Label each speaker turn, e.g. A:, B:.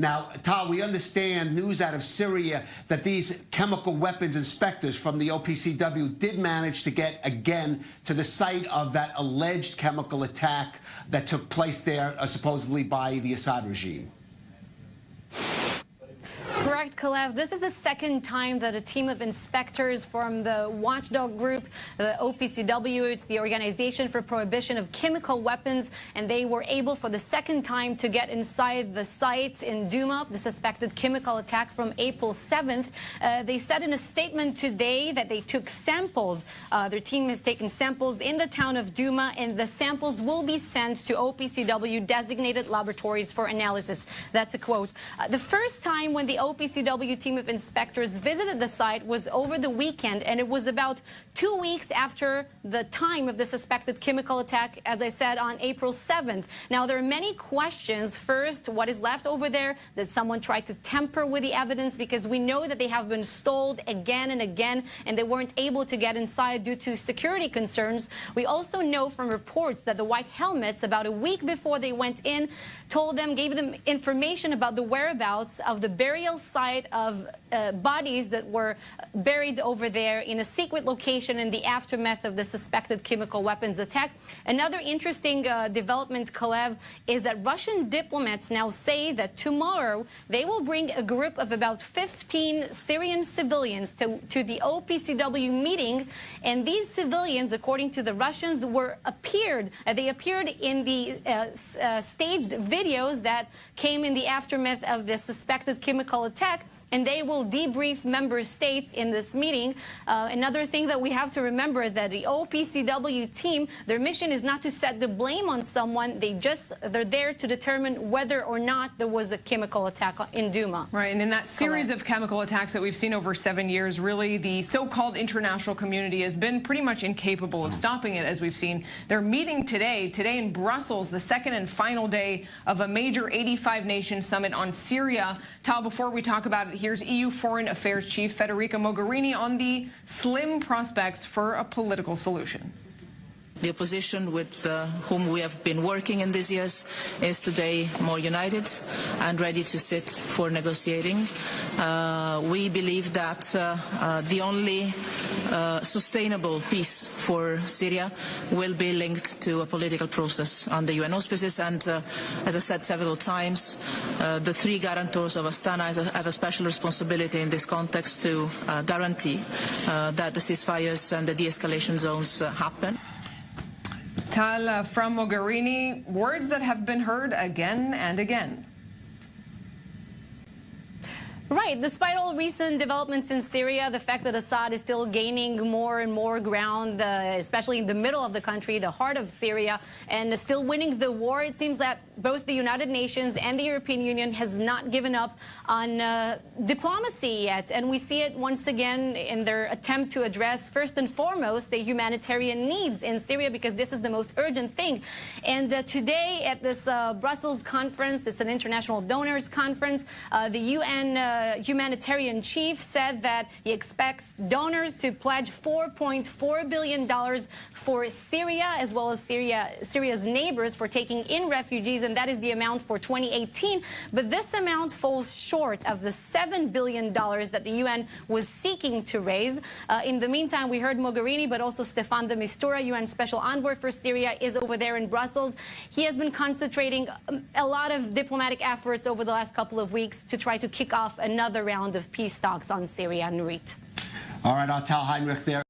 A: Now, Tal, we understand news out of Syria that these chemical weapons inspectors from the OPCW did manage to get again to the site of that alleged chemical attack that took place there, supposedly by the Assad regime.
B: Correct, Kalev. This is the second time that a team of inspectors from the watchdog group, the OPCW, it's the Organization for Prohibition of Chemical Weapons, and they were able for the second time to get inside the site in Duma, the suspected chemical attack from April 7th. They said in a statement today that they took samples. Their team has taken samples in the town of Duma, and the samples will be sent to OPCW designated laboratories for analysis. That's a quote. The first time when the OPCW team of inspectors visited the site was over the weekend, and it was about 2 weeks after the time of the suspected chemical attack, as I said, on April 7th. Now, there are many questions. First, what is left over there? Did someone try to tamper with the evidence? Because we know that they have been stalled again and again, and they weren't able to get inside due to security concerns. We also know from reports that the white helmets, about a week before they went in, gave them information about the whereabouts of the burial site of bodies that were buried over there in a secret location in the aftermath of the suspected chemical weapons attack. Another interesting development, Kalev, is that Russian diplomats now say that tomorrow they will bring a group of about 15 Syrian civilians to the OPCW meeting, and these civilians, according to the Russians, appeared in the staged videos that came in the aftermath of the suspected chemical attack, and they will debrief member states in this meeting. Another thing that we have to remember, that the OPCW team, their mission is not to set the blame on someone. They're there to determine whether or not there was a chemical attack in Duma.
C: Right, and in that series of chemical attacks that we've seen over 7 years, really the so-called international community has been pretty much incapable of stopping it, as we've seen. They're meeting today in Brussels, the second and final day of a major 85-nation summit on Syria. Tal, before we talk about it, here's EU Foreign Affairs Chief Federica Mogherini on the slim prospects for a political solution.
D: The opposition with whom we have been working in these years is today more united and ready to sit for negotiating. We believe that the only sustainable peace for Syria will be linked to a political process on the UN auspices, and as I said several times, the three guarantors of Astana have a special responsibility in this context to guarantee that the ceasefires and the de-escalation zones happen.
C: Tal, from Mogherini, words that have been heard again and again.
B: Right. Despite all recent developments in Syria, the fact that Assad is still gaining more and more ground, especially in the middle of the country, the heart of Syria, and still winning the war, it seems that both the United Nations and the European Union has not given up on diplomacy yet. And we see it once again in their attempt to address, first and foremost, the humanitarian needs in Syria, because this is the most urgent thing. And today at this Brussels conference, it's an international donors conference, the UN humanitarian chief said that he expects donors to pledge $4.4 billion for Syria, as well as Syria's neighbors, for taking in refugees, and that is the amount for 2018. But this amount falls short of the $7 billion that the UN was seeking to raise. In the meantime, we heard Mogherini, but also Staffan de Mistura, UN Special Envoy for Syria, is over there in Brussels. He has been concentrating a lot of diplomatic efforts over the last couple of weeks to try to kick off another round of peace talks on Syria. Nurit.
A: All right, Tal Heinrich there.